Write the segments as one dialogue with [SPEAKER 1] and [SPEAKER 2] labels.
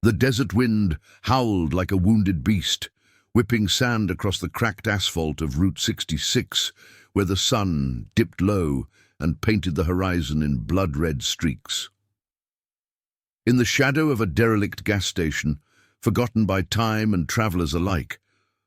[SPEAKER 1] The desert wind howled like a wounded beast, whipping sand across the cracked asphalt of Route 66, where the sun dipped low and painted the horizon in blood-red streaks. In the shadow of a derelict gas station, forgotten by time and travelers alike,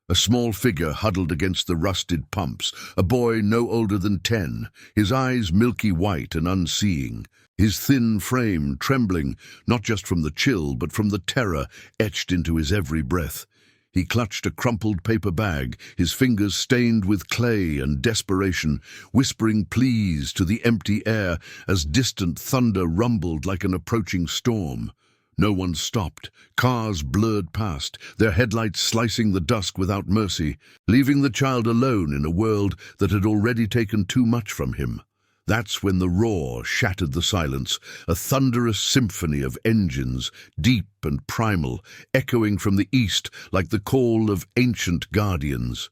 [SPEAKER 1] a small figure huddled against the rusted pumps, a boy no older than 10, his eyes milky white and unseeing, his thin frame trembling not just from the chill but from the terror etched into his every breath. He clutched a crumpled paper bag, his fingers stained with clay and desperation, whispering pleas to the empty air as distant thunder rumbled like an approaching storm. No one stopped. Cars blurred past, their headlights slicing the dusk without mercy, leaving the child alone in a world that had already taken too much from him. That's when the roar shattered the silence, a thunderous symphony of engines, deep and primal, echoing from the east like the call of ancient guardians.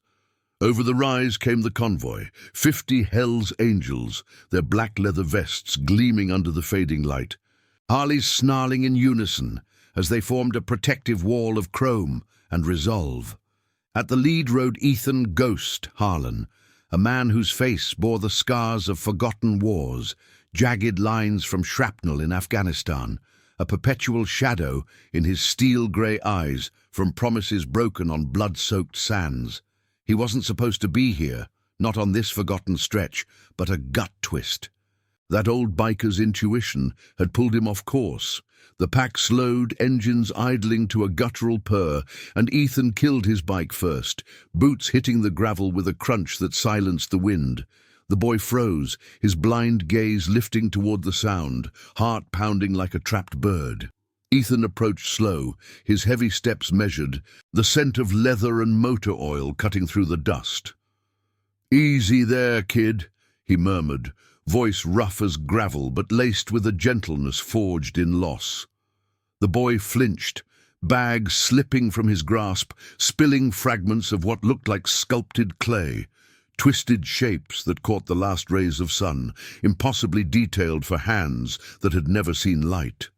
[SPEAKER 1] Over the rise came the convoy, 50 Hell's Angels, their black leather vests gleaming under the fading light. Harleys snarling in unison as they formed a protective wall of chrome and resolve. At the lead rode Ethan Ghost Harlan, a man whose face bore the scars of forgotten wars, jagged lines from shrapnel in Afghanistan, a perpetual shadow in his steel-grey eyes from promises broken on blood-soaked sands. He wasn't supposed to be here, not on this forgotten stretch, but a gut twist. That old biker's intuition had pulled him off course. The pack slowed, engines idling to a guttural purr, and Ethan killed his bike first, boots hitting the gravel with a crunch that silenced the wind. The boy froze, his blind gaze lifting toward the sound, heart pounding like a trapped bird. Ethan approached slow, his heavy steps measured, the scent of leather and motor oil cutting through the dust. "Easy there, kid," he murmured, voice rough as gravel but laced with a gentleness forged in loss. The boy flinched, bag slipping from his grasp, spilling fragments of what looked like sculpted clay, twisted shapes that caught the last rays of sun, impossibly detailed for hands that had never seen light.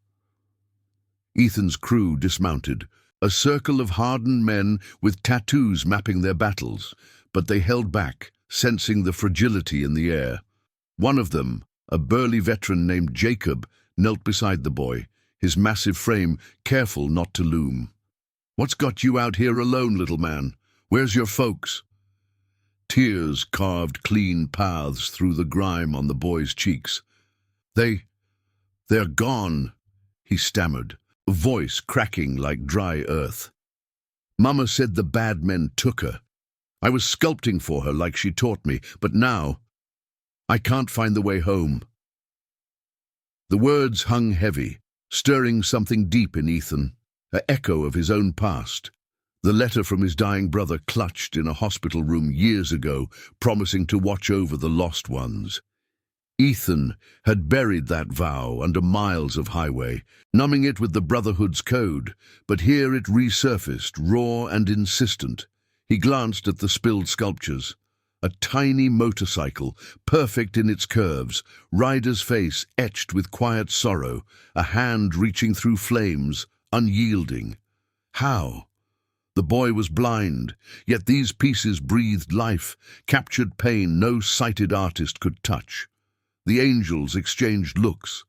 [SPEAKER 1] Ethan's crew dismounted, a circle of hardened men with tattoos mapping their battles, but they held back, sensing the fragility in the air. One of them, a burly veteran named Jacob, knelt beside the boy, his massive frame careful not to loom. "What's got you out here alone, little man? Where's your folks?" Tears carved clean paths through the grime on the boy's cheeks. They're gone," he stammered, a voice cracking like dry earth. "Mama said the bad men took her. I was sculpting for her like she taught me, but now I can't find the way home." The words hung heavy, stirring something deep in Ethan, an echo of his own past. The letter from his dying brother clutched in a hospital room years ago, promising to watch over the lost ones. Ethan had buried that vow under miles of highway, numbing it with the Brotherhood's code, but here it resurfaced, raw and insistent. He glanced at the spilled sculptures. A tiny motorcycle, perfect in its curves, rider's face etched with quiet sorrow, a hand reaching through flames, unyielding. How? The boy was blind, yet these pieces breathed life, captured pain no sighted artist could touch. The angels exchanged looks,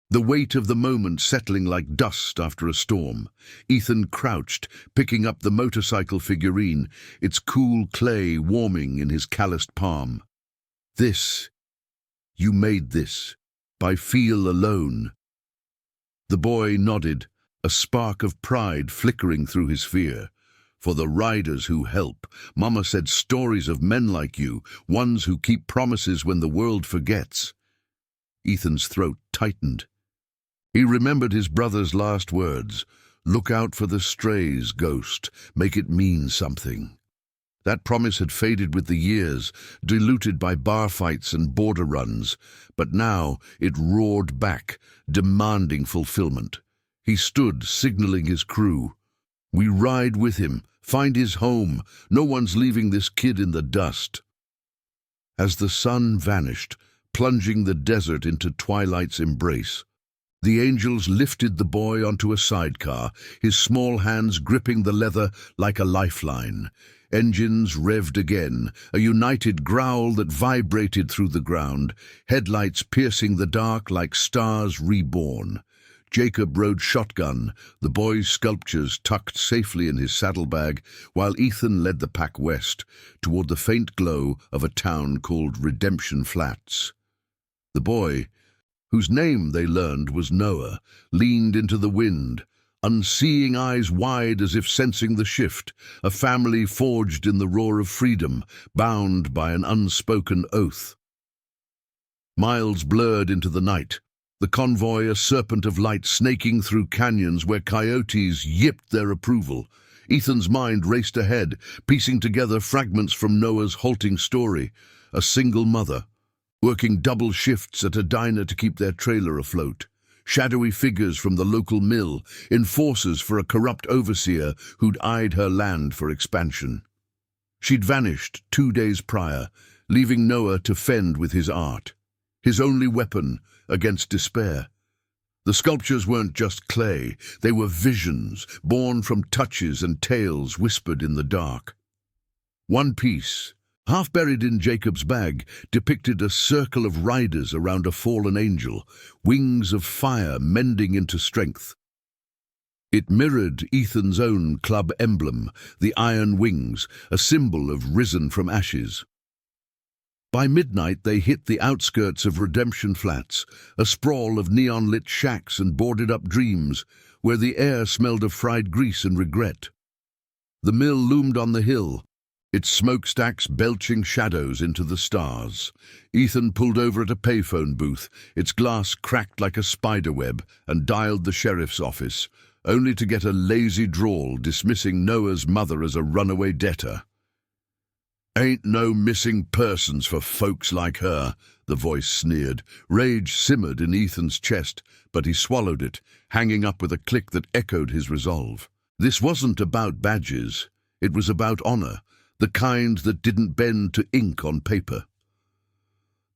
[SPEAKER 1] the weight of the moment settling like dust after a storm. Ethan crouched, picking up the motorcycle figurine, its cool clay warming in his calloused palm. You made this, by feel alone." The boy nodded, a spark of pride flickering through his fear. "For the riders who help. Mama said stories of men like you, ones who keep promises when the world forgets." Ethan's throat tightened. He remembered his brother's last words, "Look out for the strays, Ghost, make it mean something." That promise had faded with the years, diluted by bar fights and border runs, but now it roared back, demanding fulfillment. He stood, signaling his crew. "We ride with him, find his home, no one's leaving this kid in the dust." As the sun vanished, plunging the desert into twilight's embrace, The angels lifted the boy onto a sidecar, his small hands gripping the leather like a lifeline. Engines revved again, a united growl that vibrated through the ground, headlights piercing the dark like stars reborn. Jacob rode shotgun, the boy's sculptures tucked safely in his saddlebag, while Ethan led the pack west, toward the faint glow of a town called Redemption Flats. The boy, whose name they learned was Noah, leaned into the wind, unseeing eyes wide as if sensing the shift, a family forged in the roar of freedom, bound by an unspoken oath. Miles blurred into the night, the convoy a serpent of light snaking through canyons where coyotes yipped their approval. Ethan's mind raced ahead, piecing together fragments from Noah's halting story. A single mother, working double shifts at a diner to keep their trailer afloat. Shadowy figures from the local mill, enforcers for a corrupt overseer who'd eyed her land for expansion. She'd vanished 2 days prior, leaving Noah to fend with his art, his only weapon against despair. The sculptures weren't just clay, they were visions, born from touches and tales whispered in the dark. One piece, half buried in Jacob's bag, depicted a circle of riders around a fallen angel, wings of fire mending into strength. It mirrored Ethan's own club emblem, the iron wings, a symbol of risen from ashes. By midnight they hit the outskirts of Redemption Flats, a sprawl of neon-lit shacks and boarded-up dreams, where the air smelled of fried grease and regret. The mill loomed on the hill, its smokestacks belching shadows into the stars. Ethan pulled over at a payphone booth, its glass cracked like a spiderweb, and dialed the sheriff's office, only to get a lazy drawl dismissing Noah's mother as a runaway debtor. "Ain't no missing persons for folks like her," the voice sneered. Rage simmered in Ethan's chest, but he swallowed it, hanging up with a click that echoed his resolve. This wasn't about badges. It was about honor, the kind that didn't bend to ink on paper.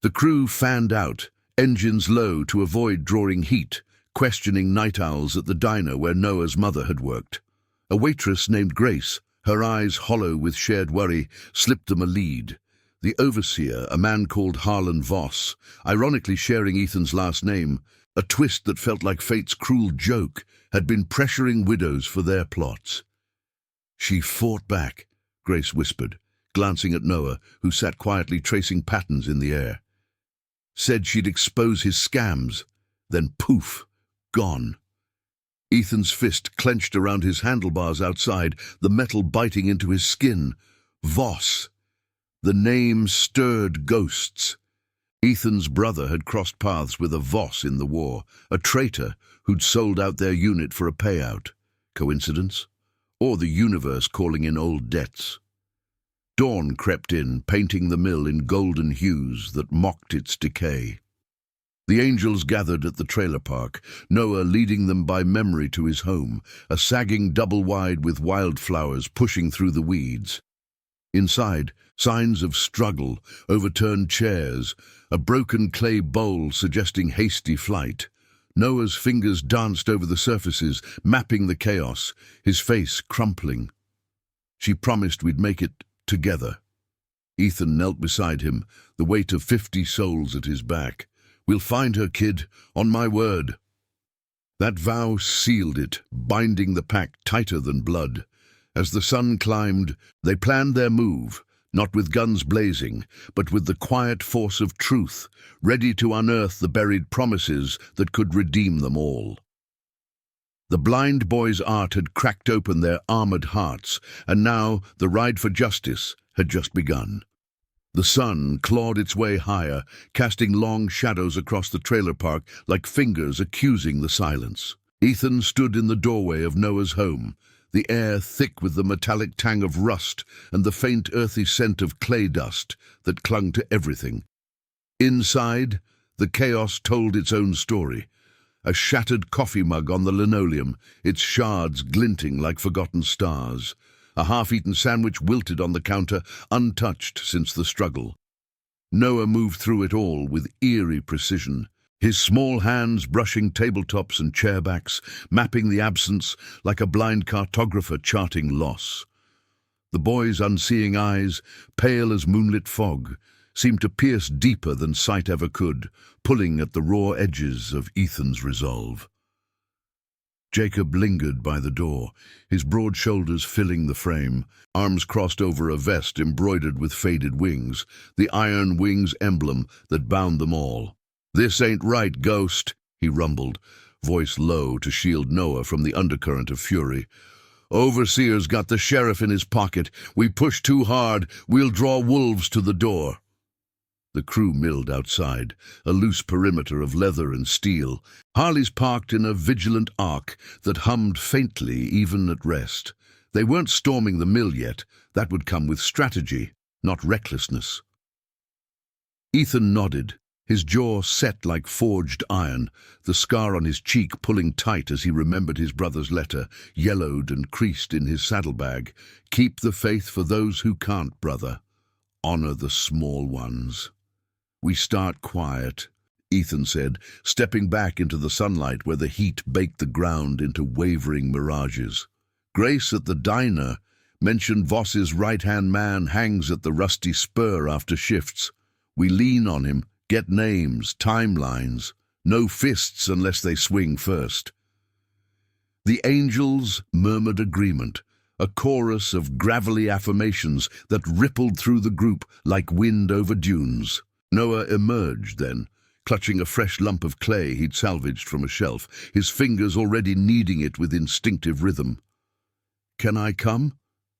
[SPEAKER 1] The crew fanned out, engines low to avoid drawing heat, questioning night owls at the diner where Noah's mother had worked. A waitress named Grace, her eyes hollow with shared worry, slipped them a lead. The overseer, a man called Harlan Voss, ironically sharing Ethan's last name, a twist that felt like fate's cruel joke, had been pressuring widows for their plots. "She fought back," Grace whispered, glancing at Noah, who sat quietly tracing patterns in the air. "Said she'd expose his scams, then poof, gone." Ethan's fist clenched around his handlebars outside, the metal biting into his skin. Voss. The name stirred ghosts. Ethan's brother had crossed paths with a Voss in the war, a traitor who'd sold out their unit for a payout. Coincidence? Or the universe calling in old debts? Dawn crept in, painting the mill in golden hues that mocked its decay. The angels gathered at the trailer park, Noah leading them by memory to his home, a sagging double-wide with wildflowers pushing through the weeds. Inside, signs of struggle, overturned chairs, a broken clay bowl suggesting hasty flight. Noah's fingers danced over the surfaces, mapping the chaos, his face crumpling. "She promised we'd make it together." Ethan knelt beside him, the weight of 50 souls at his back. "We'll find her, kid, on my word." That vow sealed it, binding the pack tighter than blood. As the sun climbed, they planned their move, not with guns blazing, but with the quiet force of truth, ready to unearth the buried promises that could redeem them all. The blind boy's art had cracked open their armored hearts, and now the ride for justice had just begun. The sun clawed its way higher, casting long shadows across the trailer park like fingers accusing the silence. Ethan stood in the doorway of Noah's home, the air thick with the metallic tang of rust and the faint earthy scent of clay dust that clung to everything. Inside, the chaos told its own story. A shattered coffee mug on the linoleum, its shards glinting like forgotten stars. A half-eaten sandwich wilted on the counter, untouched since the struggle. Noah moved through it all with eerie precision, his small hands brushing tabletops and chairbacks, mapping the absence like a blind cartographer charting loss. The boy's unseeing eyes, pale as moonlit fog, seemed to pierce deeper than sight ever could, pulling at the raw edges of Ethan's resolve. Jacob lingered by the door, his broad shoulders filling the frame, arms crossed over a vest embroidered with faded wings, the iron wings emblem that bound them all. "This ain't right, Ghost," he rumbled, voice low to shield Noah from the undercurrent of fury. "Overseer's got the sheriff in his pocket. We push too hard, we'll draw wolves to the door." The crew milled outside, a loose perimeter of leather and steel, Harleys parked in a vigilant arc that hummed faintly even at rest. They weren't storming the mill yet. That would come with strategy, not recklessness. Ethan nodded, his jaw set like forged iron, the scar on his cheek pulling tight as he remembered his brother's letter, yellowed and creased in his saddlebag. "Keep the faith for those who can't, brother. Honor the small ones." "We start quiet," Ethan said, stepping back into the sunlight where the heat baked the ground into wavering mirages. "Grace at the diner mentioned Voss's right-hand man hangs at the rusty spur after shifts. We lean on him, get names, timelines. No fists unless they swing first." The angels murmured agreement, a chorus of gravelly affirmations that rippled through the group like wind over dunes. Noah emerged then, clutching a fresh lump of clay he'd salvaged from a shelf, his fingers already kneading it with instinctive rhythm. "Can I come?"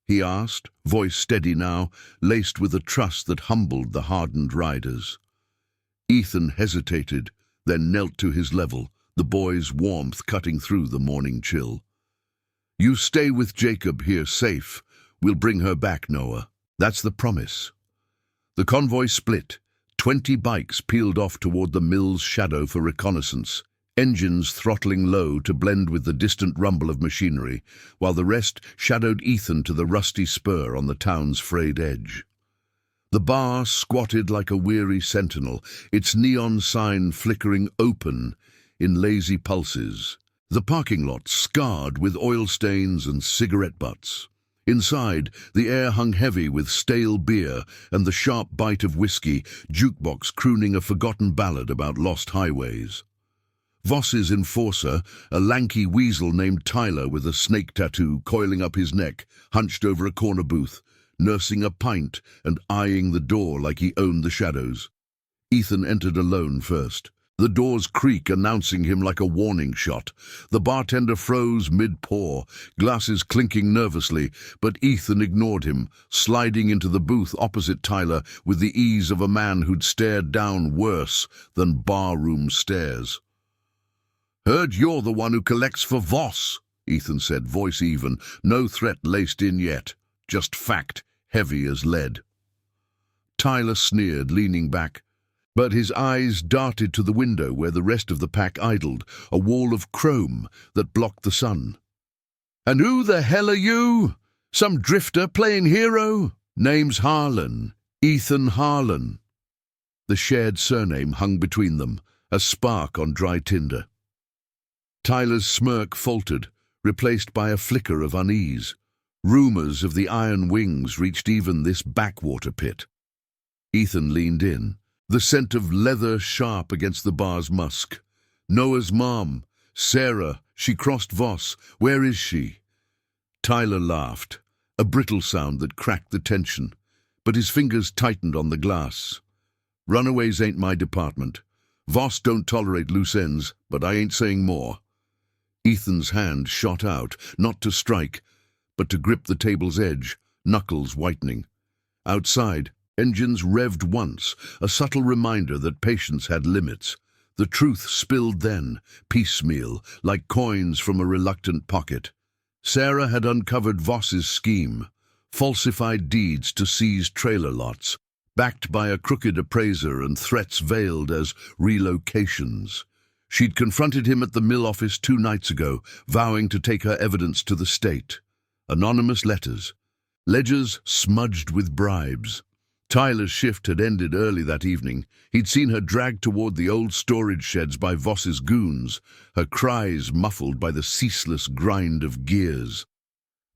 [SPEAKER 1] he asked, voice steady now, laced with a trust that humbled the hardened riders. Ethan hesitated, then knelt to his level, the boy's warmth cutting through the morning chill. "You stay with Jacob here safe. We'll bring her back, Noah. That's the promise." The convoy split. 20 bikes peeled off toward the mill's shadow for reconnaissance, engines throttling low to blend with the distant rumble of machinery, while the rest shadowed Ethan to the rusty spur on the town's frayed edge. The bar squatted like a weary sentinel, its neon sign flickering open in lazy pulses. The parking lot scarred with oil stains and cigarette butts. Inside, the air hung heavy with stale beer and the sharp bite of whiskey, jukebox crooning a forgotten ballad about lost highways. Voss's enforcer, a lanky weasel named Tyler with a snake tattoo coiling up his neck, hunched over a corner booth, nursing a pint and eyeing the door like he owned the shadows. Ethan entered alone first. The door's creak announcing him like a warning shot. The bartender froze mid-pour, glasses clinking nervously, but Ethan ignored him, sliding into the booth opposite Tyler with the ease of a man who'd stared down worse than barroom stairs. "Heard you're the one who collects for Voss," Ethan said, voice even, no threat laced in yet, just fact, heavy as lead. Tyler sneered, leaning back, but his eyes darted to the window where the rest of the pack idled, a wall of chrome that blocked the sun. "And who the hell are you? Some drifter playing hero?" "Name's Harlan, Ethan Harlan." The shared surname hung between them, a spark on dry tinder. Tyler's smirk faltered, replaced by a flicker of unease. Rumors of the iron wings reached even this backwater pit. Ethan leaned in, the scent of leather sharp against the bar's musk. "Noah's mom, Sarah, she crossed Voss. Where is she?" Tyler laughed, a brittle sound that cracked the tension, but his fingers tightened on the glass. "Runaways ain't my department. Voss don't tolerate loose ends, but I ain't saying more." Ethan's hand shot out, not to strike, but to grip the table's edge, knuckles whitening. Outside, engines revved once, a subtle reminder that patience had limits. The truth spilled then, piecemeal, like coins from a reluctant pocket. Sarah had uncovered Voss's scheme, falsified deeds to seize trailer lots, backed by a crooked appraiser and threats veiled as relocations. She'd confronted him at the mill office 2 nights ago, vowing to take her evidence to the state. Anonymous letters, ledgers smudged with bribes. Tyler's shift had ended early that evening. He'd seen her dragged toward the old storage sheds by Voss's goons, her cries muffled by the ceaseless grind of gears.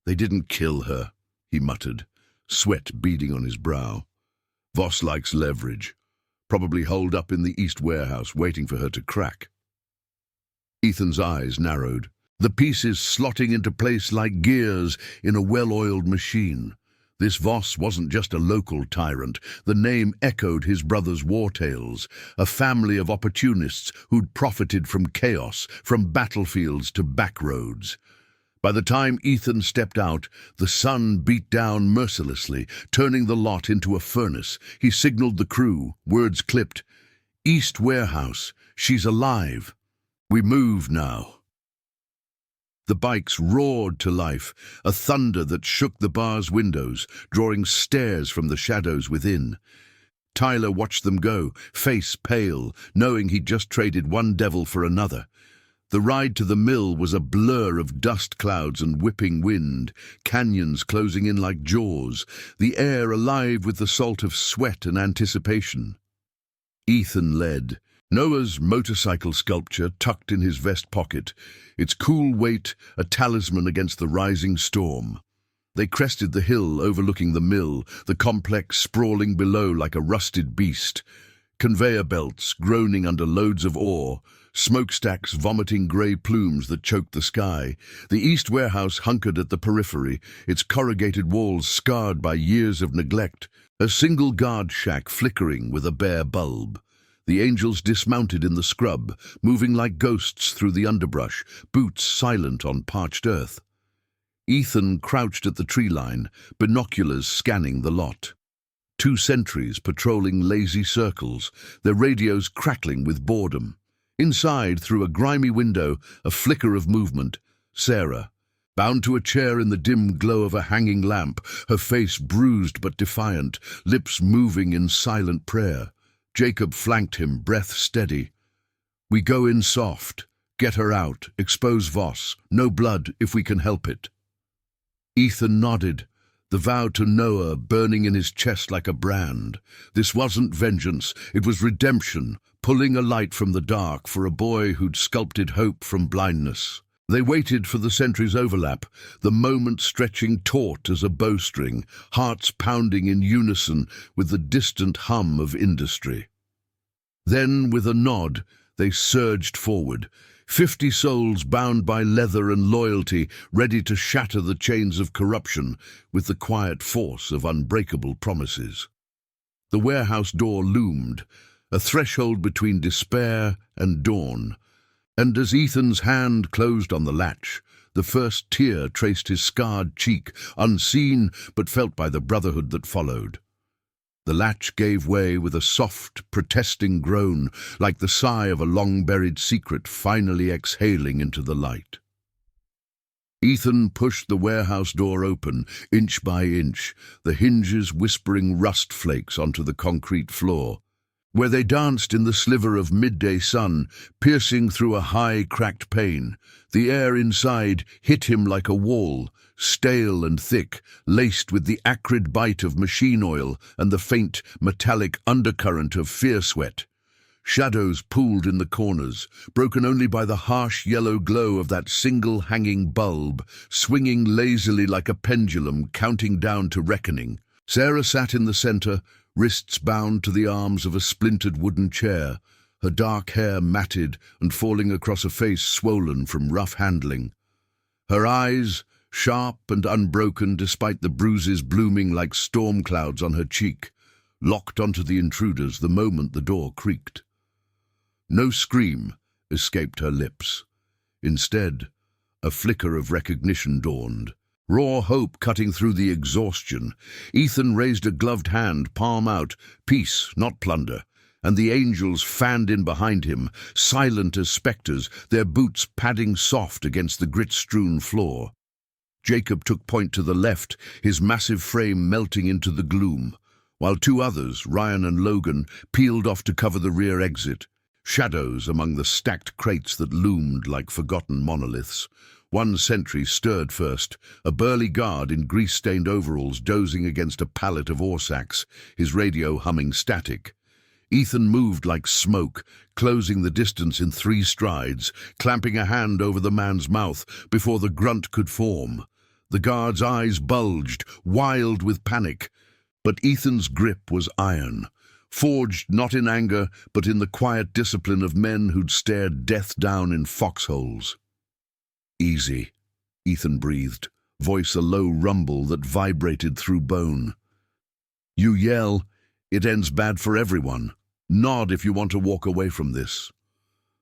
[SPEAKER 1] "They didn't kill her," he muttered, sweat beading on his brow. "Voss likes leverage. Probably holed up in the East warehouse waiting for her to crack." Ethan's eyes narrowed, the pieces slotting into place like gears in a well-oiled machine. This Voss wasn't just a local tyrant. The name echoed his brother's war tales, a family of opportunists who'd profited from chaos, from battlefields to backroads. By the time Ethan stepped out, the sun beat down mercilessly, turning the lot into a furnace. He signaled the crew, words clipped. "East warehouse, she's alive. We move now." The bikes roared to life, a thunder that shook the bar's windows, drawing stares from the shadows within. Tyler watched them go, face pale, knowing he'd just traded one devil for another. The ride to the mill was a blur of dust clouds and whipping wind, canyons closing in like jaws, the air alive with the salt of sweat and anticipation. Ethan led, Noah's motorcycle sculpture tucked in his vest pocket, its cool weight a talisman against the rising storm. They crested the hill overlooking the mill, the complex sprawling below like a rusted beast. Conveyor belts groaning under loads of ore, smokestacks vomiting grey plumes that choked the sky. The East warehouse hunkered at the periphery, its corrugated walls scarred by years of neglect, a single guard shack flickering with a bare bulb. The angels dismounted in the scrub, moving like ghosts through the underbrush, boots silent on parched earth. Ethan crouched at the tree line, binoculars scanning the lot. 2 sentries patrolling lazy circles, their radios crackling with boredom. Inside, through a grimy window, a flicker of movement. Sarah, bound to a chair in the dim glow of a hanging lamp, her face bruised but defiant, lips moving in silent prayer. Jacob flanked him, breath steady. "We go in soft. Get her out. Expose Voss. No blood, if we can help it." Ethan nodded, the vow to Noah burning in his chest like a brand. This wasn't vengeance, it was redemption, pulling a light from the dark for a boy who'd sculpted hope from blindness. They waited for the sentry's overlap, the moment stretching taut as a bowstring, hearts pounding in unison with the distant hum of industry. Then, with a nod, they surged forward, 50 souls bound by leather and loyalty, ready to shatter the chains of corruption with the quiet force of unbreakable promises. The warehouse door loomed, a threshold between despair and dawn. And as Ethan's hand closed on the latch, the first tear traced his scarred cheek, unseen but felt by the brotherhood that followed. The latch gave way with a soft, protesting groan, like the sigh of a long-buried secret finally exhaling into the light. Ethan pushed the warehouse door open, inch by inch, the hinges whispering rust flakes onto the concrete floor, where they danced in the sliver of midday sun, piercing through a high, cracked pane. The air inside hit him like a wall, stale and thick, laced with the acrid bite of machine oil and the faint, metallic undercurrent of fear sweat. Shadows pooled in the corners, broken only by the harsh yellow glow of that single hanging bulb, swinging lazily like a pendulum, counting down to reckoning. Sarah sat in the center, wrists bound to the arms of a splintered wooden chair, her dark hair matted and falling across a face swollen from rough handling. Her eyes, sharp and unbroken despite the bruises blooming like storm clouds on her cheek, locked onto the intruders the moment the door creaked. No scream escaped her lips. Instead, a flicker of recognition dawned. Raw hope cutting through the exhaustion. Ethan raised a gloved hand, palm out, peace, not plunder, and the angels fanned in behind him, silent as spectres, their boots padding soft against the grit-strewn floor. Jacob took point to the left, his massive frame melting into the gloom, while 2 others, Ryan and Logan, peeled off to cover the rear exit, shadows among the stacked crates that loomed like forgotten monoliths. One sentry stirred first, a burly guard in grease-stained overalls dozing against a pallet of ore sacks, his radio humming static. Ethan moved like smoke, closing the distance in 3 strides, clamping a hand over the man's mouth before the grunt could form. The guard's eyes bulged, wild with panic, but Ethan's grip was iron, forged not in anger but in the quiet discipline of men who'd stared death down in foxholes. "Easy," Ethan breathed, voice a low rumble that vibrated through bone. "You yell, it ends bad for everyone. Nod if you want to walk away from this."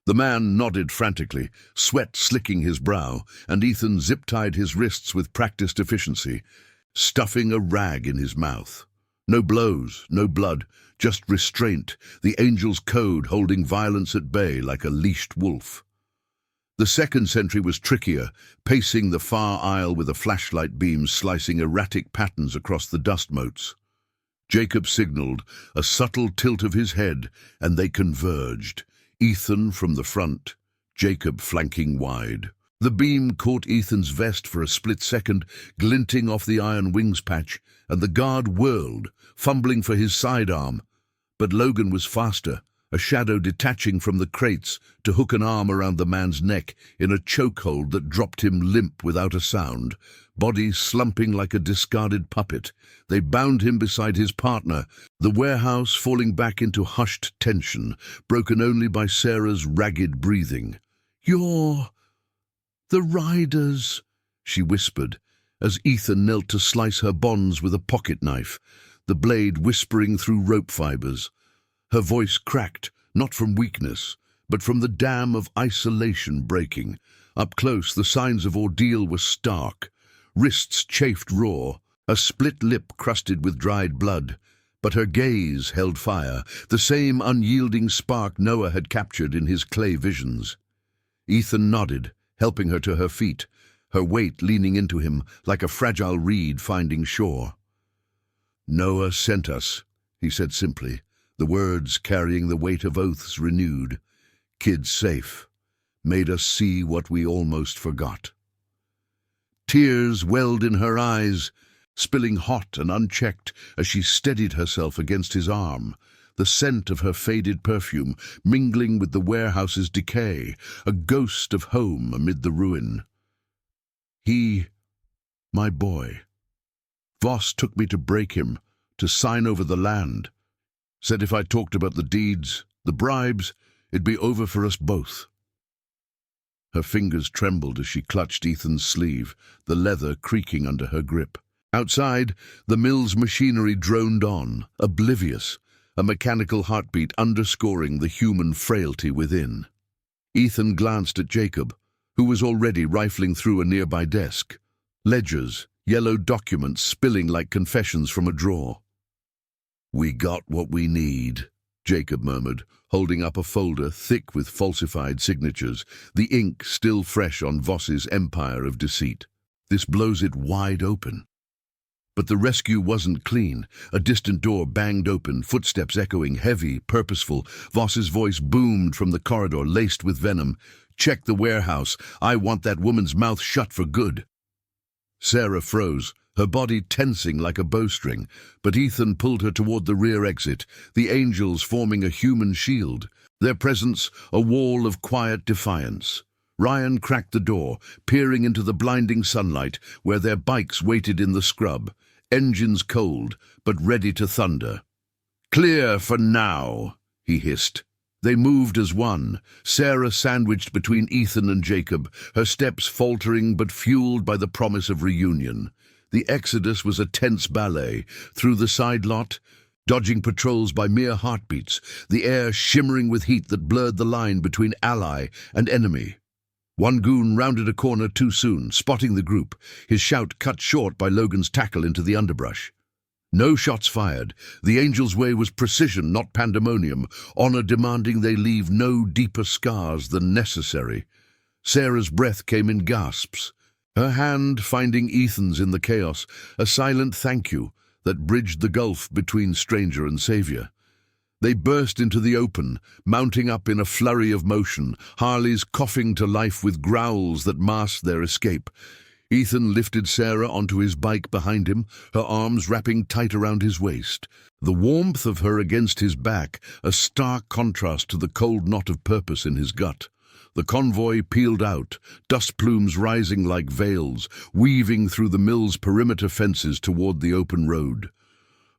[SPEAKER 1] The man nodded frantically, sweat slicking his brow, and Ethan zip-tied his wrists with practiced efficiency, stuffing a rag in his mouth. No blows, no blood, just restraint, the angel's code holding violence at bay like a leashed wolf. The second sentry was trickier, pacing the far aisle with a flashlight beam slicing erratic patterns across the dust motes. Jacob signaled, a subtle tilt of his head, and they converged. Ethan from the front, Jacob flanking wide. The beam caught Ethan's vest for a split second, glinting off the iron wings patch, and the guard whirled, fumbling for his sidearm. But Logan was faster, a shadow detaching from the crates to hook an arm around the man's neck in a chokehold that dropped him limp without a sound. Body slumping like a discarded puppet, they bound him beside his partner, the warehouse falling back into hushed tension, broken only by Sarah's ragged breathing. "You're the riders," she whispered, as Ethan knelt to slice her bonds with a pocket knife, the blade whispering through rope fibers. Her voice cracked, not from weakness, but from the dam of isolation breaking. Up close, the signs of ordeal were stark. Wrists chafed raw, a split lip crusted with dried blood. But her gaze held fire, the same unyielding spark Noah had captured in his clay visions. Ethan nodded, helping her to her feet, her weight leaning into him like a fragile reed finding shore. "Noah sent us," he said simply, the words carrying the weight of oaths renewed. "Kid's safe. Made us see what we almost forgot." Tears welled in her eyes, spilling hot and unchecked as she steadied herself against his arm, the scent of her faded perfume mingling with the warehouse's decay, a ghost of home amid the ruin. "He, my boy. Voss took me to break him, to sign over the land. Said if I talked about the deeds, the bribes, it'd be over for us both." Her fingers trembled as she clutched Ethan's sleeve, the leather creaking under her grip. Outside, the mill's machinery droned on, oblivious, a mechanical heartbeat underscoring the human frailty within. Ethan glanced at Jacob, who was already rifling through a nearby desk. Ledgers, yellow documents spilling like confessions from a drawer. "We got what we need," Jacob murmured, holding up a folder thick with falsified signatures, the ink still fresh on Voss's empire of deceit. "This blows it wide open." But the rescue wasn't clean. A distant door banged open, footsteps echoing, heavy, purposeful. Voss's voice boomed from the corridor, laced with venom. "Check the warehouse. I want that woman's mouth shut for good." Sarah froze, her body tensing like a bowstring, but Ethan pulled her toward the rear exit, the angels forming a human shield, their presence a wall of quiet defiance. Ryan cracked the door, peering into the blinding sunlight where their bikes waited in the scrub, engines cold but ready to thunder. "Clear for now," he hissed. They moved as one, Sarah sandwiched between Ethan and Jacob, her steps faltering but fueled by the promise of reunion. The exodus was a tense ballet, through the side lot, dodging patrols by mere heartbeats, the air shimmering with heat that blurred the line between ally and enemy. One goon rounded a corner too soon, spotting the group, his shout cut short by Logan's tackle into the underbrush. No shots fired. The Angel's way was precision, not pandemonium, honor demanding they leave no deeper scars than necessary. Sarah's breath came in gasps, her hand finding Ethan's in the chaos, a silent thank you that bridged the gulf between stranger and savior. They burst into the open, mounting up in a flurry of motion, Harleys coughing to life with growls that masked their escape. Ethan lifted Sarah onto his bike behind him, her arms wrapping tight around his waist. The warmth of her against his back, a stark contrast to the cold knot of purpose in his gut. The convoy peeled out, dust plumes rising like veils, weaving through the mill's perimeter fences toward the open road.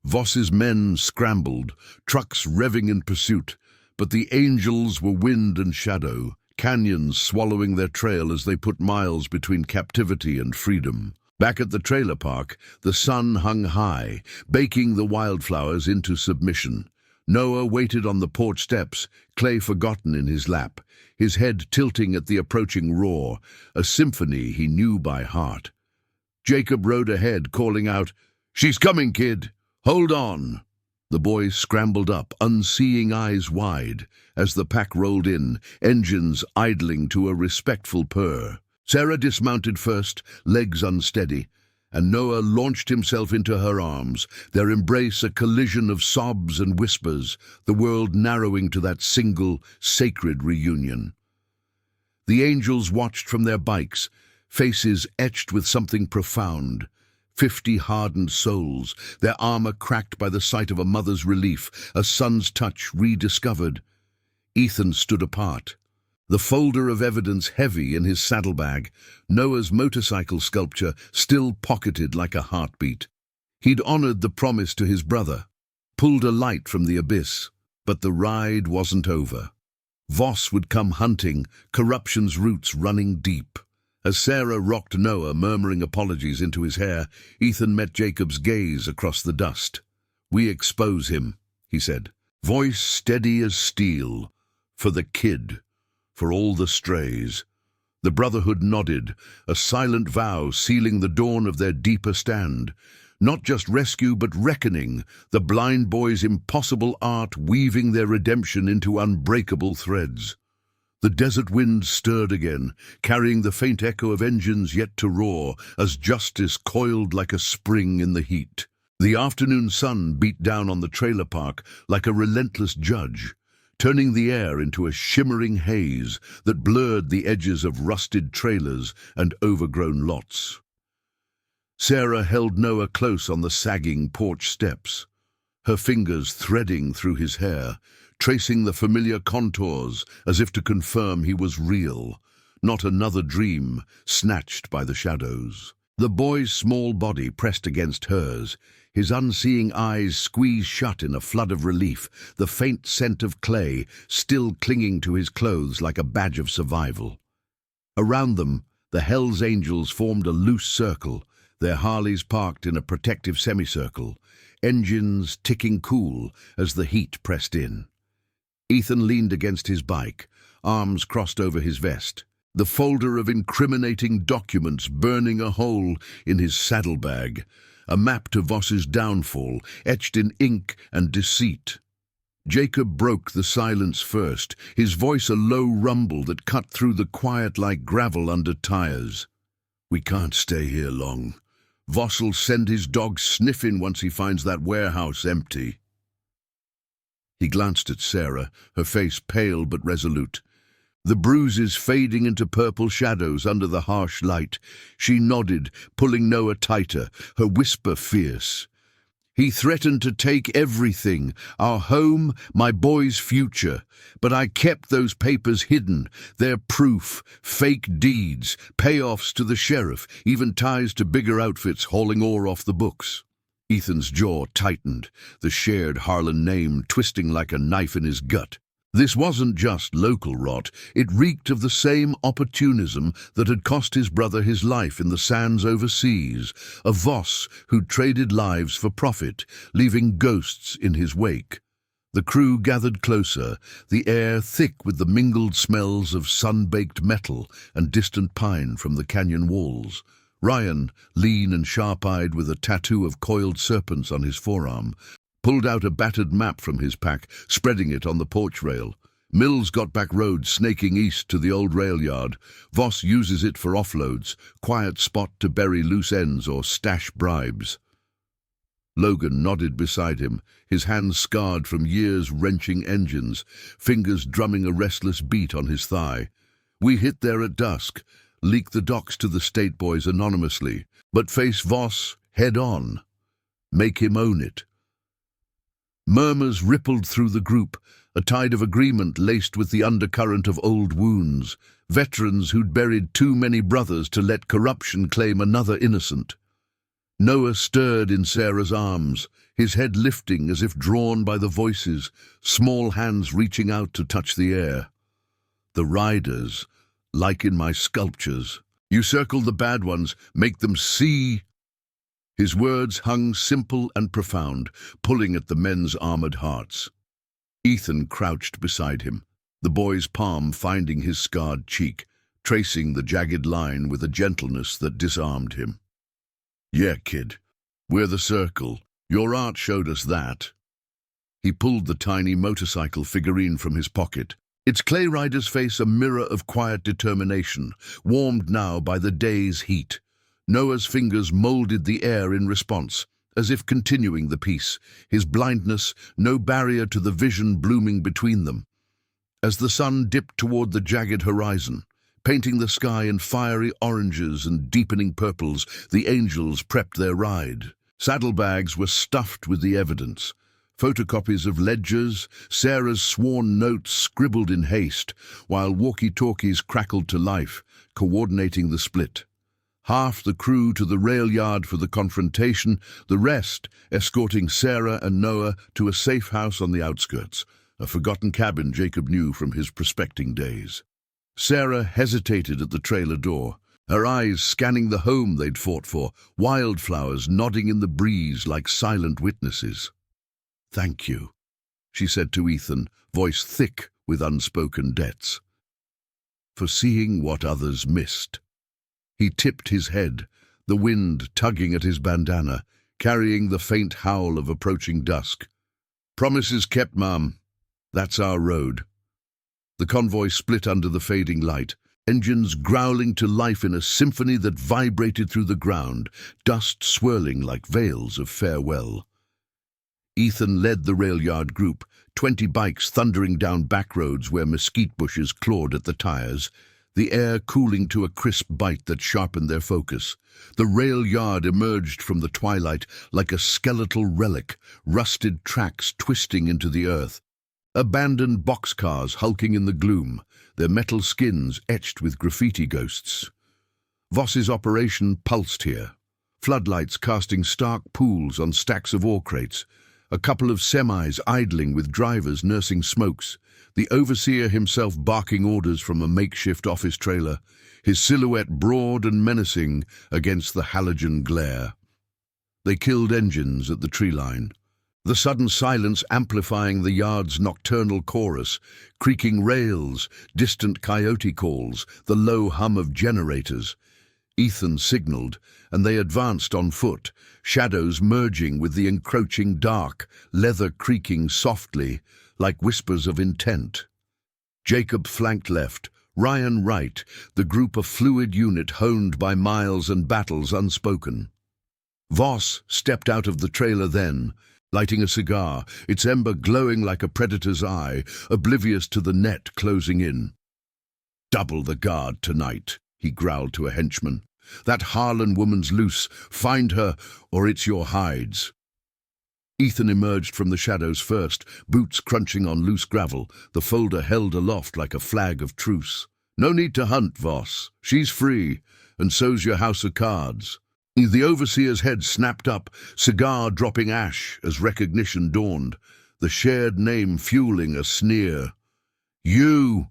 [SPEAKER 1] Voss's men scrambled, trucks revving in pursuit, but the angels were wind and shadow, canyons swallowing their trail as they put miles between captivity and freedom. Back at the trailer park, the sun hung high, baking the wildflowers into submission. Noah waited on the porch steps, Clay forgotten in his lap, his head tilting at the approaching roar, a symphony he knew by heart. Jacob rode ahead, calling out, "She's coming, kid! Hold on!" The boys scrambled up, unseeing eyes wide, as the pack rolled in, engines idling to a respectful purr. Sarah dismounted first, legs unsteady, and Noah launched himself into her arms, their embrace a collision of sobs and whispers, the world narrowing to that single, sacred reunion. The angels watched from their bikes, faces etched with something profound. 50 hardened souls, their armor cracked by the sight of a mother's relief, a son's touch rediscovered. Ethan stood apart, the folder of evidence heavy in his saddlebag, Noah's motorcycle sculpture still pocketed like a heartbeat. He'd honored the promise to his brother, pulled a light from the abyss, but the ride wasn't over. Voss would come hunting, corruption's roots running deep. As Sarah rocked Noah, murmuring apologies into his hair, Ethan met Jacob's gaze across the dust. "We expose him," he said, voice steady as steel. "For the kid, for all the strays." The brotherhood nodded, a silent vow sealing the dawn of their deeper stand. Not just rescue, but reckoning, the blind boy's impossible art weaving their redemption into unbreakable threads. The desert wind stirred again, carrying the faint echo of engines yet to roar, as justice coiled like a spring in the heat. The afternoon sun beat down on the trailer park like a relentless judge, turning the air into a shimmering haze that blurred the edges of rusted trailers and overgrown lots. Sarah held Noah close on the sagging porch steps, her fingers threading through his hair, tracing the familiar contours as if to confirm he was real, not another dream snatched by the shadows. The boy's small body pressed against hers, his unseeing eyes squeezed shut in a flood of relief, the faint scent of clay still clinging to his clothes like a badge of survival. Around them, the Hell's Angels formed a loose circle, their Harleys parked in a protective semicircle, engines ticking cool as the heat pressed in. Ethan leaned against his bike, arms crossed over his vest, the folder of incriminating documents burning a hole in his saddlebag, a map to Voss's downfall, etched in ink and deceit. Jacob broke the silence first, his voice a low rumble that cut through the quiet like gravel under tires. "We can't stay here long. Voss'll send his dog sniffing once he finds that warehouse empty." He glanced at Sarah, her face pale but resolute. The bruises fading into purple shadows under the harsh light. She nodded, pulling Noah tighter, her whisper fierce. "He threatened to take everything, our home, my boy's future. But I kept those papers hidden, their proof, fake deeds, payoffs to the sheriff, even ties to bigger outfits hauling ore off the books." Ethan's jaw tightened, the shared Harlan name twisting like a knife in his gut. This wasn't just local rot, it reeked of the same opportunism that had cost his brother his life in the sands overseas, a Voss who'd traded lives for profit, leaving ghosts in his wake. The crew gathered closer, the air thick with the mingled smells of sun-baked metal and distant pine from the canyon walls. Ryan, lean and sharp-eyed with a tattoo of coiled serpents on his forearm, pulled out a battered map from his pack, spreading it on the porch rail. "Mills got back road snaking east to the old rail yard. Voss uses it for offloads, quiet spot to bury loose ends or stash bribes." Logan nodded beside him, his hands scarred from years wrenching engines, fingers drumming a restless beat on his thigh. We hit there at dusk, leak the docs to the state boys anonymously, but face Voss head on. Make him own it. Murmurs rippled through the group, a tide of agreement laced with the undercurrent of old wounds, veterans who'd buried too many brothers to let corruption claim another innocent. Noah stirred in Sarah's arms, his head lifting as if drawn by the voices, small hands reaching out to touch the air. The riders, like in my sculptures, you circle the bad ones, make them see. His words hung simple and profound, pulling at the men's armored hearts. Ethan crouched beside him, the boy's palm finding his scarred cheek, tracing the jagged line with a gentleness that disarmed him. Yeah, kid, we're the circle. Your art showed us that. He pulled the tiny motorcycle figurine from his pocket, its clay rider's face a mirror of quiet determination, warmed now by the day's heat. Noah's fingers molded the air in response, as if continuing the piece, his blindness no barrier to the vision blooming between them. As the sun dipped toward the jagged horizon, painting the sky in fiery oranges and deepening purples, the angels prepped their ride. Saddlebags were stuffed with the evidence. Photocopies of ledgers, Sarah's sworn notes scribbled in haste, while walkie-talkies crackled to life, coordinating the split. Half the crew to the rail yard for the confrontation, the rest escorting Sarah and Noah to a safe house on the outskirts, a forgotten cabin Jacob knew from his prospecting days. Sarah hesitated at the trailer door, her eyes scanning the home they'd fought for, wildflowers nodding in the breeze like silent witnesses. "Thank you," she said to Ethan, voice thick with unspoken debts, "for seeing what others missed." He tipped his head, the wind tugging at his bandana, carrying the faint howl of approaching dusk. "Promises kept, Mom. That's our road." The convoy split under the fading light, engines growling to life in a symphony that vibrated through the ground, dust swirling like veils of farewell. Ethan led the rail yard group, 20 bikes thundering down back roads where mesquite bushes clawed at the tires, the air cooling to a crisp bite that sharpened their focus. The rail yard emerged from the twilight like a skeletal relic, rusted tracks twisting into the earth. Abandoned boxcars hulking in the gloom, their metal skins etched with graffiti ghosts. Voss's operation pulsed here, floodlights casting stark pools on stacks of ore crates, a couple of semis idling with drivers nursing smokes, the overseer himself barking orders from a makeshift office trailer, his silhouette broad and menacing against the halogen glare. They killed engines at the tree line, the sudden silence amplifying the yard's nocturnal chorus, creaking rails, distant coyote calls, the low hum of generators. Ethan signaled, and they advanced on foot, shadows merging with the encroaching dark, leather creaking softly, like whispers of intent. Jacob flanked left, Ryan right, the group a fluid unit honed by miles and battles unspoken. Voss stepped out of the trailer then, lighting a cigar, its ember glowing like a predator's eye, oblivious to the net closing in. "Double the guard tonight," he growled to a henchman. "That Harlan woman's loose. Find her, or it's your hides." Ethan emerged from the shadows first, boots crunching on loose gravel, the folder held aloft like a flag of truce. "No need to hunt, Voss. She's free, and so's your house of cards." The overseer's head snapped up, cigar dropping ash as recognition dawned, the shared name fueling a sneer. "You!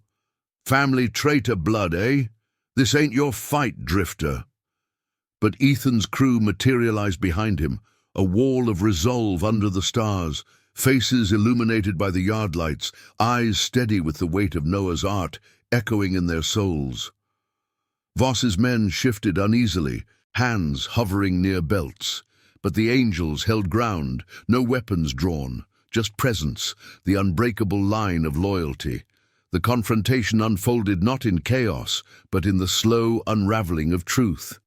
[SPEAKER 1] Family traitor blood, eh? This ain't your fight, drifter." But Ethan's crew materialized behind him, a wall of resolve under the stars, faces illuminated by the yard lights, eyes steady with the weight of Noah's art echoing in their souls. Voss's men shifted uneasily, hands hovering near belts, but the angels held ground, no weapons drawn, just presence, the unbreakable line of loyalty. The confrontation unfolded not in chaos, but in the slow unraveling of truth.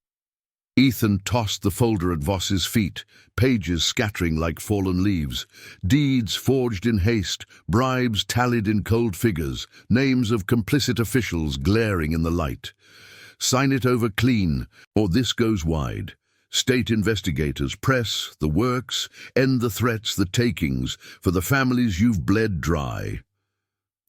[SPEAKER 1] Ethan tossed the folder at Voss's feet, pages scattering like fallen leaves. Deeds forged in haste, bribes tallied in cold figures, names of complicit officials glaring in the light. Sign it over clean, or this goes wide. State investigators, press, the works, end the threats, the takings, for the families you've bled dry.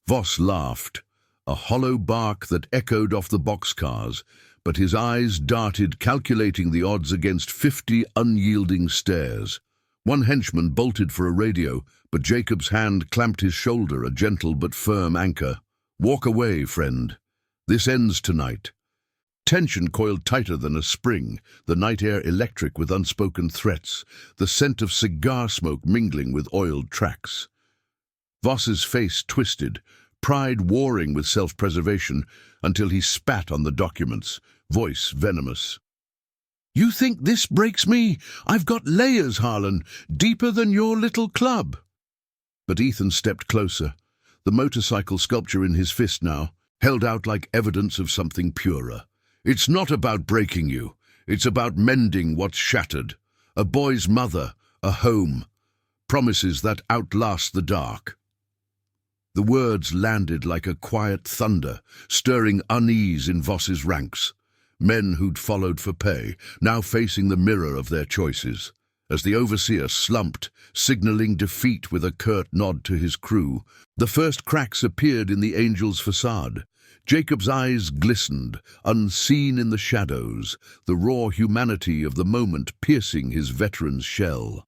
[SPEAKER 1] Voss laughed, a hollow bark that echoed off the boxcars, but his eyes darted, calculating the odds against 50 unyielding stares. One henchman bolted for a radio, but Jacob's hand clamped his shoulder, a gentle but firm anchor. "Walk away, friend. This ends tonight." Tension coiled tighter than a spring, the night air electric with unspoken threats, the scent of cigar smoke mingling with oiled tracks. Voss's face twisted, pride warring with self-preservation, until he spat on the documents, voice venomous. "You think this breaks me? I've got layers, Harlan, deeper than your little club." But Ethan stepped closer, the motorcycle sculpture in his fist now, held out like evidence of something purer. "It's not about breaking you. It's about mending what's shattered. A boy's mother, a home, promises that outlast the dark." The words landed like a quiet thunder, stirring unease in Voss's ranks. Men who'd followed for pay, now facing the mirror of their choices. As the overseer slumped, signaling defeat with a curt nod to his crew, the first cracks appeared in the angel's facade. Jacob's eyes glistened, unseen in the shadows, the raw humanity of the moment piercing his veteran's shell.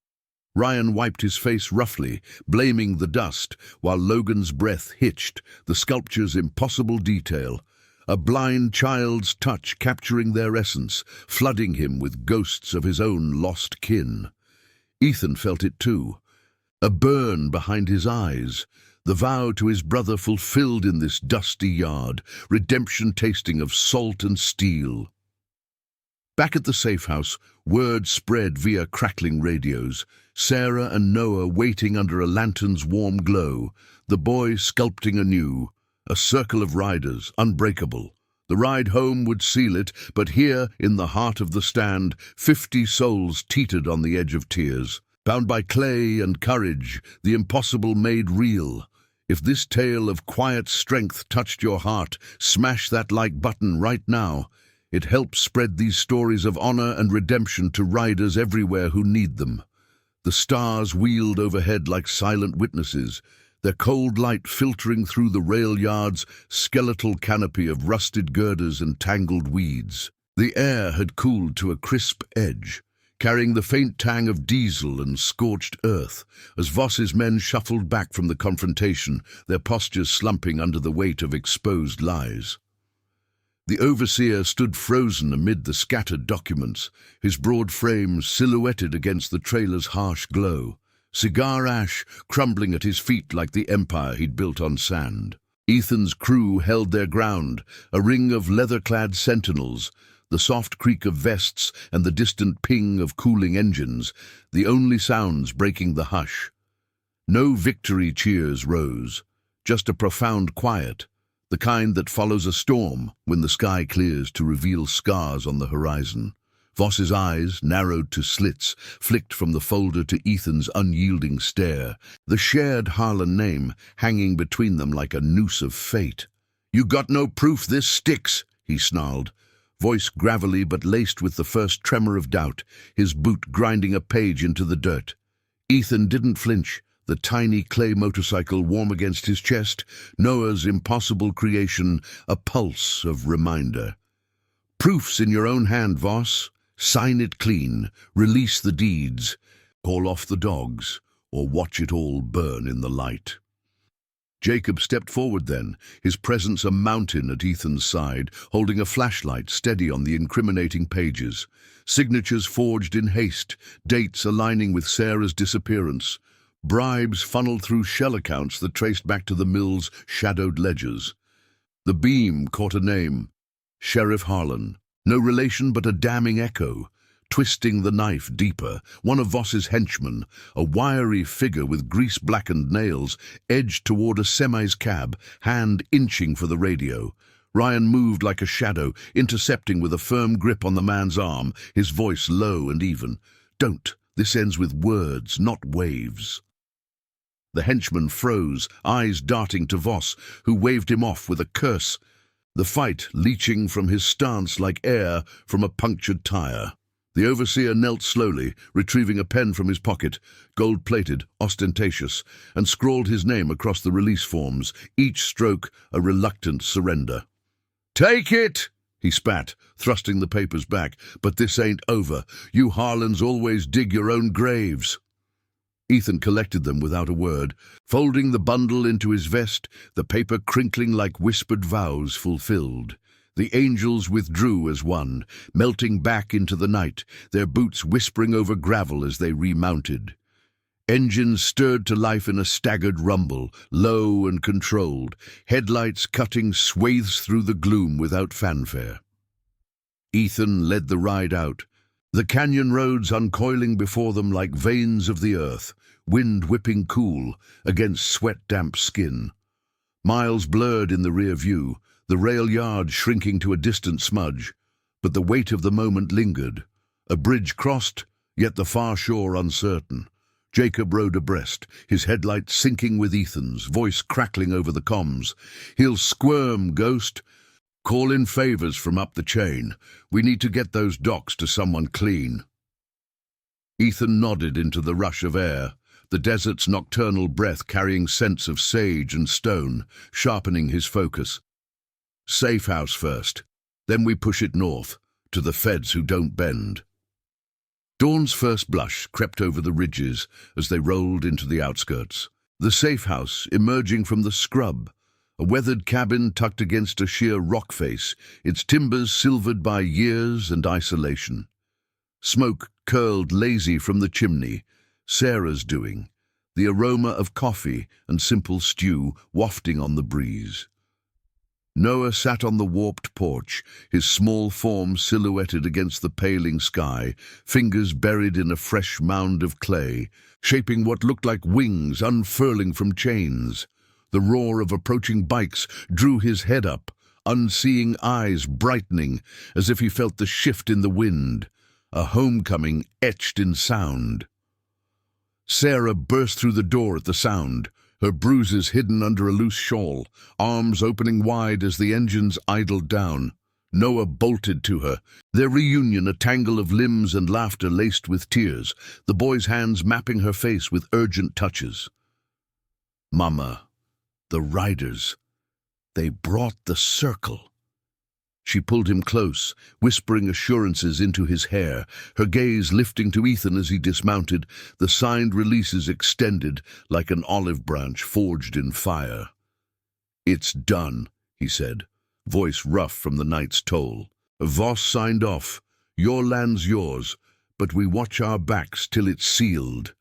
[SPEAKER 1] Ryan wiped his face roughly, blaming the dust, while Logan's breath hitched, the sculpture's impossible detail. A blind child's touch capturing their essence, flooding him with ghosts of his own lost kin. Ethan felt it too. A burn behind his eyes, the vow to his brother fulfilled in this dusty yard, redemption tasting of salt and steel. Back at the safe house, word spread via crackling radios. Sarah and Noah waiting under a lantern's warm glow, the boy sculpting anew, a circle of riders, unbreakable. The ride home would seal it, but here, in the heart of the stand, 50 souls teetered on the edge of tears. Bound by clay and courage, the impossible made real. If this tale of quiet strength touched your heart, smash that like button right now. It helps spread these stories of honor and redemption to riders everywhere who need them. The stars wheeled overhead like silent witnesses, their cold light filtering through the rail yard's skeletal canopy of rusted girders and tangled weeds. The air had cooled to a crisp edge, carrying the faint tang of diesel and scorched earth, as Voss's men shuffled back from the confrontation, their postures slumping under the weight of exposed lies. The overseer stood frozen amid the scattered documents, his broad frame silhouetted against the trailer's harsh glow, cigar ash crumbling at his feet like the empire he'd built on sand. Ethan's crew held their ground, a ring of leather-clad sentinels, the soft creak of vests and the distant ping of cooling engines, the only sounds breaking the hush. No victory cheers rose, just a profound quiet, the kind that follows a storm when the sky clears to reveal scars on the horizon. Voss's eyes, narrowed to slits, flicked from the folder to Ethan's unyielding stare, the shared Harlan name hanging between them like a noose of fate. "You got no proof this sticks," he snarled, voice gravelly but laced with the first tremor of doubt, his boot grinding a page into the dirt. Ethan didn't flinch, the tiny clay motorcycle warm against his chest, Noah's impossible creation, a pulse of reminder. "Proof's in your own hand, Voss. Sign it clean, release the deeds, call off the dogs, or watch it all burn in the light." Jacob stepped forward then, his presence a mountain at Ethan's side, holding a flashlight steady on the incriminating pages. Signatures forged in haste, dates aligning with Sarah's disappearance. Bribes funneled through shell accounts that traced back to the mill's shadowed ledgers. The beam caught a name, Sheriff Harlan. No relation but a damning echo. Twisting the knife deeper, one of Voss's henchmen, a wiry figure with grease-blackened nails, edged toward a semi's cab, hand inching for the radio. Ryan moved like a shadow, intercepting with a firm grip on the man's arm, his voice low and even. "Don't. This ends with words, not waves." The henchman froze, eyes darting to Voss, who waved him off with a curse, the fight leaching from his stance like air from a punctured tire. The overseer knelt slowly, retrieving a pen from his pocket, gold-plated, ostentatious, and scrawled his name across the release forms, each stroke a reluctant surrender. "Take it!" he spat, thrusting the papers back. "But this ain't over. You Harlans always dig your own graves." Ethan collected them without a word, folding the bundle into his vest, the paper crinkling like whispered vows fulfilled. The angels withdrew as one, melting back into the night, their boots whispering over gravel as they remounted. Engines stirred to life in a staggered rumble, low and controlled, headlights cutting swathes through the gloom without fanfare. Ethan led the ride out, the canyon roads uncoiling before them like veins of the earth, wind whipping cool against sweat-damp skin. Miles blurred in the rear view, the rail yard shrinking to a distant smudge, but the weight of the moment lingered. A bridge crossed, yet the far shore uncertain. Jacob rode abreast, his headlight syncing with Ethan's, voice crackling over the comms. "He'll squirm, Ghost. Call in favors from up the chain. We need to get those docks to someone clean." Ethan nodded into the rush of air, the desert's nocturnal breath carrying scents of sage and stone, sharpening his focus. "Safe house first, then we push it north, to the feds who don't bend." Dawn's first blush crept over the ridges as they rolled into the outskirts. The safe house emerging from the scrub, a weathered cabin tucked against a sheer rock face, its timbers silvered by years and isolation. Smoke curled lazy from the chimney, Sarah's doing, the aroma of coffee and simple stew wafting on the breeze. Noah sat on the warped porch, his small form silhouetted against the paling sky, fingers buried in a fresh mound of clay, shaping what looked like wings unfurling from chains. The roar of approaching bikes drew his head up, unseeing eyes brightening as if he felt the shift in the wind, a homecoming etched in sound. Sarah burst through the door at the sound, her bruises hidden under a loose shawl, arms opening wide as the engines idled down. Noah bolted to her, their reunion a tangle of limbs and laughter laced with tears, the boy's hands mapping her face with urgent touches. "Mama, the riders, they brought the circle." She pulled him close, whispering assurances into his hair, her gaze lifting to Ethan as he dismounted, the signed releases extended like an olive branch forged in fire. "It's done," he said, voice rough from the night's toll. "Voss signed off. Your land's yours, but we watch our backs till it's sealed."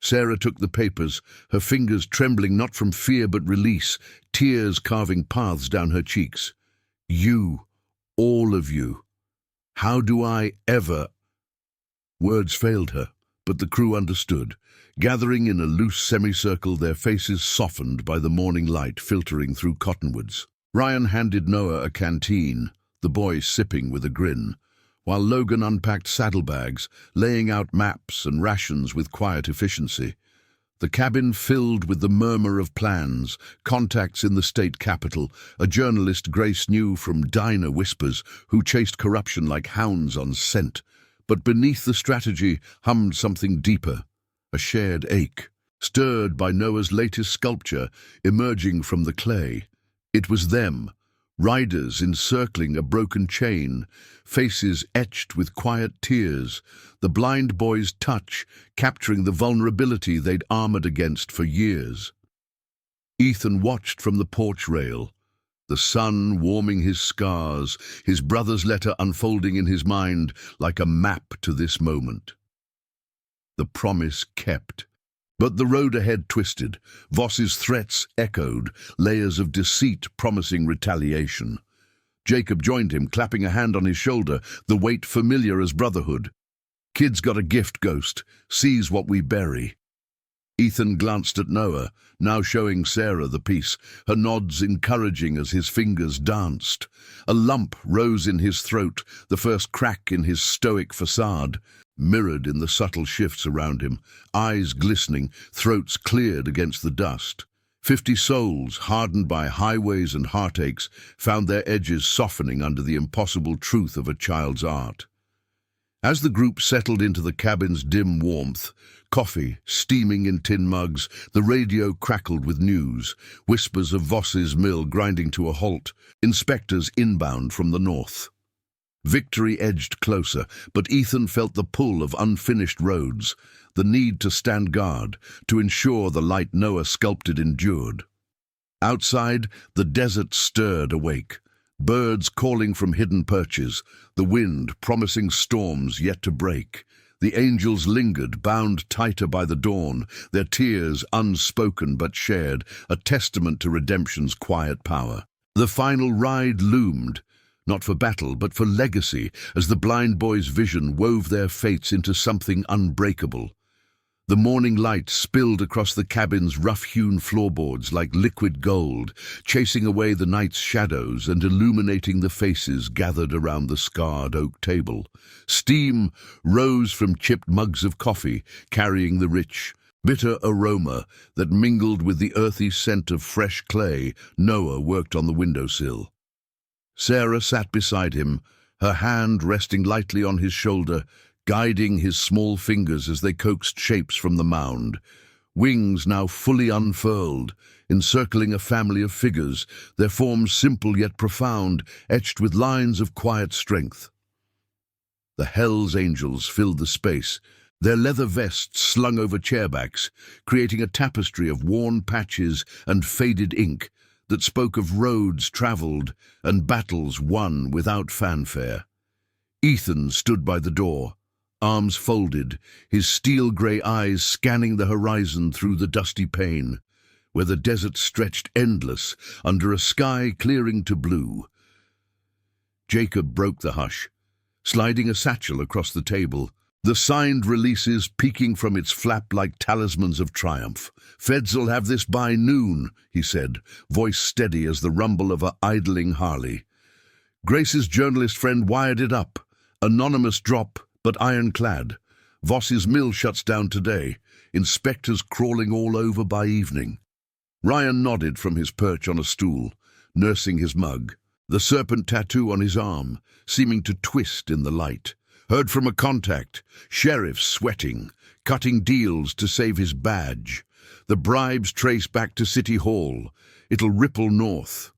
[SPEAKER 1] Sarah took the papers, her fingers trembling not from fear but release, tears carving paths down her cheeks. "You, all of you. How do I ever—" Words failed her, but the crew understood, gathering in a loose semicircle, their faces softened by the morning light filtering through cottonwoods. Ryan handed Noah a canteen, the boy sipping with a grin, while Logan unpacked saddlebags, laying out maps and rations with quiet efficiency. The cabin filled with the murmur of plans, contacts in the state capital, a journalist Grace knew from diner whispers who chased corruption like hounds on scent. But beneath the strategy hummed something deeper, a shared ache, stirred by Noah's latest sculpture emerging from the clay. It was them, riders encircling a broken chain, faces etched with quiet tears, the blind boy's touch capturing the vulnerability they'd armored against for years. Ethan watched from the porch rail, the sun warming his scars, his brother's letter unfolding in his mind like a map to this moment. The promise kept. But the road ahead twisted. Voss's threats echoed, layers of deceit promising retaliation. Jacob joined him, clapping a hand on his shoulder, the weight familiar as brotherhood. "Kid's got a gift, Ghost. Sees what we bury." Ethan glanced at Noah, now showing Sarah the piece, her nods encouraging as his fingers danced. A lump rose in his throat, the first crack in his stoic facade, mirrored in the subtle shifts around him, eyes glistening, throats cleared against the dust. 50 souls, hardened by highways and heartaches, found their edges softening under the impossible truth of a child's art. As the group settled into the cabin's dim warmth, coffee steaming in tin mugs, the radio crackled with news, whispers of Voss's mill grinding to a halt, inspectors inbound from the north. Victory edged closer, but Ethan felt the pull of unfinished roads, the need to stand guard, to ensure the light Noah sculpted endured. Outside, the desert stirred awake. Birds calling from hidden perches, the wind promising storms yet to break. The angels lingered, bound tighter by the dawn, their tears unspoken but shared, a testament to redemption's quiet power. The final ride loomed, not for battle but for legacy, as the blind boy's vision wove their fates into something unbreakable. The morning light spilled across the cabin's rough-hewn floorboards like liquid gold, chasing away the night's shadows and illuminating the faces gathered around the scarred oak table. Steam rose from chipped mugs of coffee, carrying the rich, bitter aroma that mingled with the earthy scent of fresh clay. Noah worked on the windowsill. Sarah sat beside him, her hand resting lightly on his shoulder, guiding his small fingers as they coaxed shapes from the mound. Wings now fully unfurled, encircling a family of figures, their forms simple yet profound, etched with lines of quiet strength. The Hell's Angels filled the space, their leather vests slung over chairbacks, creating a tapestry of worn patches and faded ink that spoke of roads traveled and battles won without fanfare. Ethan stood by the door, arms folded, his steel-grey eyes scanning the horizon through the dusty pane, where the desert stretched endless under a sky clearing to blue. Jacob broke the hush, sliding a satchel across the table, the signed releases peeking from its flap like talismans of triumph. "Feds'll have this by noon," he said, voice steady as the rumble of a idling Harley. Grace's journalist friend wired it up. Anonymous drop, but ironclad. Voss's mill shuts down today. Inspectors crawling all over by evening. Ryan nodded from his perch on a stool, nursing his mug, the serpent tattoo on his arm, seeming to twist in the light. Heard from a contact, sheriff sweating, cutting deals to save his badge. The bribes trace back to City Hall. It'll ripple north.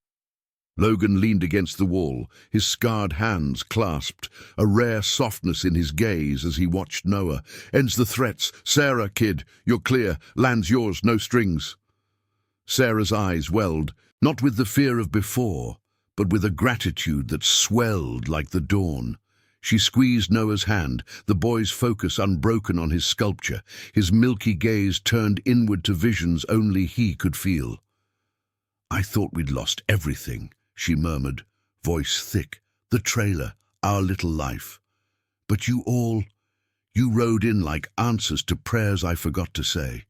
[SPEAKER 1] Logan leaned against the wall, his scarred hands clasped, a rare softness in his gaze as he watched Noah. "Ends the threats. Sarah, kid, you're clear. Land's yours, no strings." Sarah's eyes welled, not with the fear of before, but with a gratitude that swelled like the dawn. She squeezed Noah's hand, the boy's focus unbroken on his sculpture, his milky gaze turned inward to visions only he could feel. "I thought we'd lost everything," she murmured, voice thick. "The trailer, our little life. But you rode in like answers to prayers I forgot to say."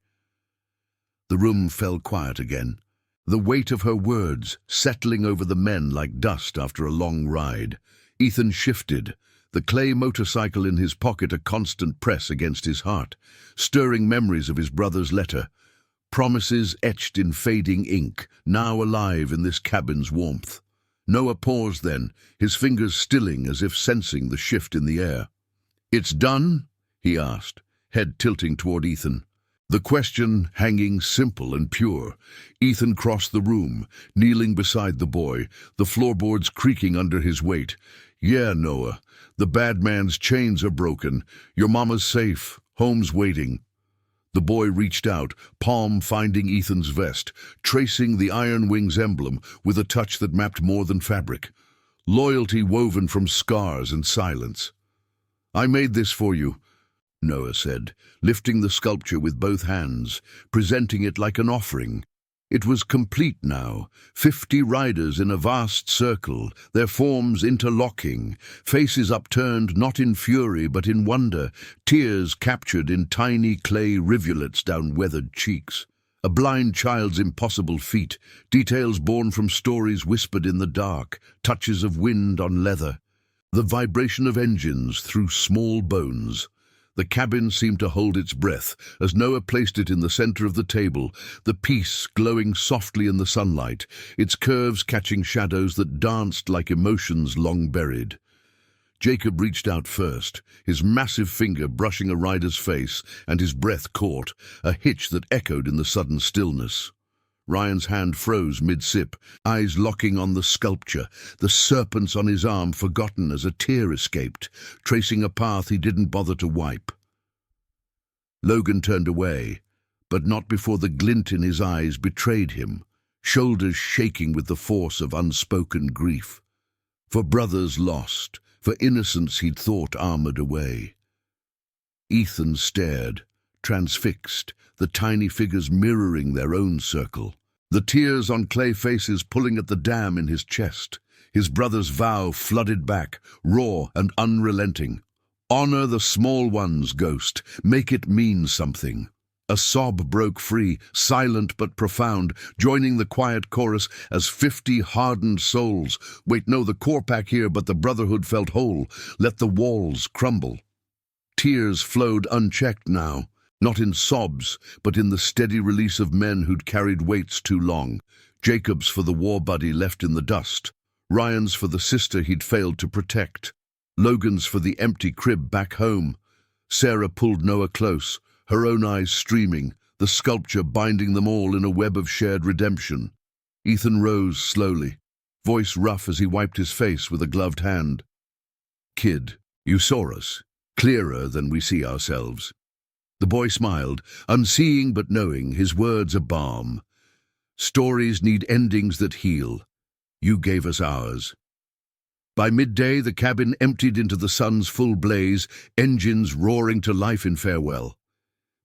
[SPEAKER 1] The room fell quiet again, the weight of her words settling over the men like dust after a long ride. Ethan shifted, the clay motorcycle in his pocket a constant press against his heart, stirring memories of his brother's letter. Promises etched in fading ink, now alive in this cabin's warmth. Noah paused then, his fingers stilling as if sensing the shift in the air. "It's done?" he asked, head tilting toward Ethan. The question hanging simple and pure. Ethan crossed the room, kneeling beside the boy, the floorboards creaking under his weight. "Yeah, Noah, the bad man's chains are broken. Your mama's safe, home's waiting." The boy reached out, palm finding Ethan's vest, tracing the Iron Wings emblem with a touch that mapped more than fabric. Loyalty woven from scars and silence. "I made this for you," Noah said, lifting the sculpture with both hands, presenting it like an offering. It was complete now. 50 riders in a vast circle, their forms interlocking, faces upturned not in fury but in wonder, tears captured in tiny clay rivulets down weathered cheeks. A blind child's impossible feat, details born from stories whispered in the dark, touches of wind on leather. The vibration of engines through small bones. The cabin seemed to hold its breath as Noah placed it in the center of the table, the piece glowing softly in the sunlight, its curves catching shadows that danced like emotions long buried. Jacob reached out first, his massive finger brushing a rider's face, and his breath caught, a hitch that echoed in the sudden stillness. Ryan's hand froze mid-sip, eyes locking on the sculpture, the serpents on his arm forgotten as a tear escaped, tracing a path he didn't bother to wipe. Logan turned away, but not before the glint in his eyes betrayed him, shoulders shaking with the force of unspoken grief. For brothers lost, for innocence he'd thought armored away. Ethan stared, transfixed, the tiny figures mirroring their own circle. The tears on clay faces pulling at the dam in his chest. His brother's vow flooded back, raw and unrelenting. Honor the small ones, Ghost. Make it mean something. A sob broke free, silent but profound, joining the quiet chorus as 50 hardened souls. Wait, no, the core pack here, but the brotherhood felt whole. Let the walls crumble. Tears flowed unchecked now. Not in sobs, but in the steady release of men who'd carried weights too long. Jacob's for the war buddy left in the dust. Ryan's for the sister he'd failed to protect. Logan's for the empty crib back home. Sarah pulled Noah close, her own eyes streaming, the sculpture binding them all in a web of shared redemption. Ethan rose slowly, voice rough as he wiped his face with a gloved hand. Kid, you saw us, clearer than we see ourselves. The boy smiled, unseeing but knowing, his words a balm. Stories need endings that heal. You gave us ours. By midday, the cabin emptied into the sun's full blaze, engines roaring to life in farewell.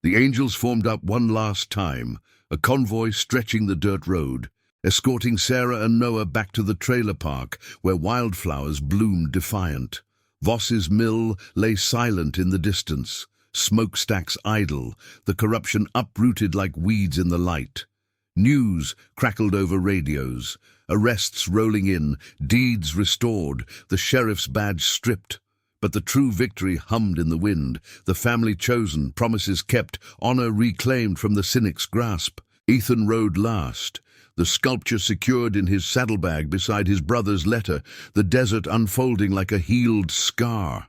[SPEAKER 1] The angels formed up one last time, a convoy stretching the dirt road, escorting Sarah and Noah back to the trailer park where wildflowers bloomed defiant. Voss's mill lay silent in the distance, smokestacks idle, the corruption uprooted like weeds in the light. News crackled over radios, arrests rolling in, deeds restored, the sheriff's badge stripped. But the true victory hummed in the wind, the family chosen, promises kept, honor reclaimed from the cynic's grasp. Ethan rode last, the sculpture secured in his saddlebag beside his brother's letter, the desert unfolding like a healed scar.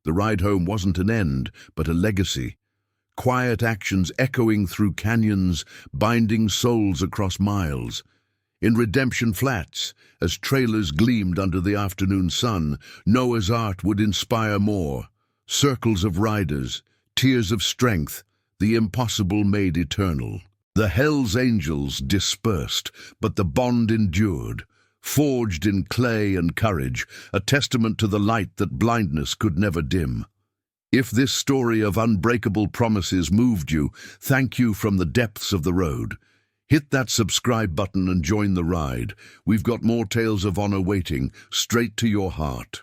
[SPEAKER 1] The ride home wasn't an end, but a legacy. Quiet actions echoing through canyons, binding souls across miles. In Redemption Flats, as trailers gleamed under the afternoon sun, Noah's art would inspire more. Circles of riders, tears of strength, the impossible made eternal. The Hell's Angels dispersed, but the bond endured. Forged in clay and courage, a testament to the light that blindness could never dim. If this story of unbreakable promises moved you, thank you from the depths of the road. Hit that subscribe button and join the ride. We've got more tales of honor waiting, straight to your heart.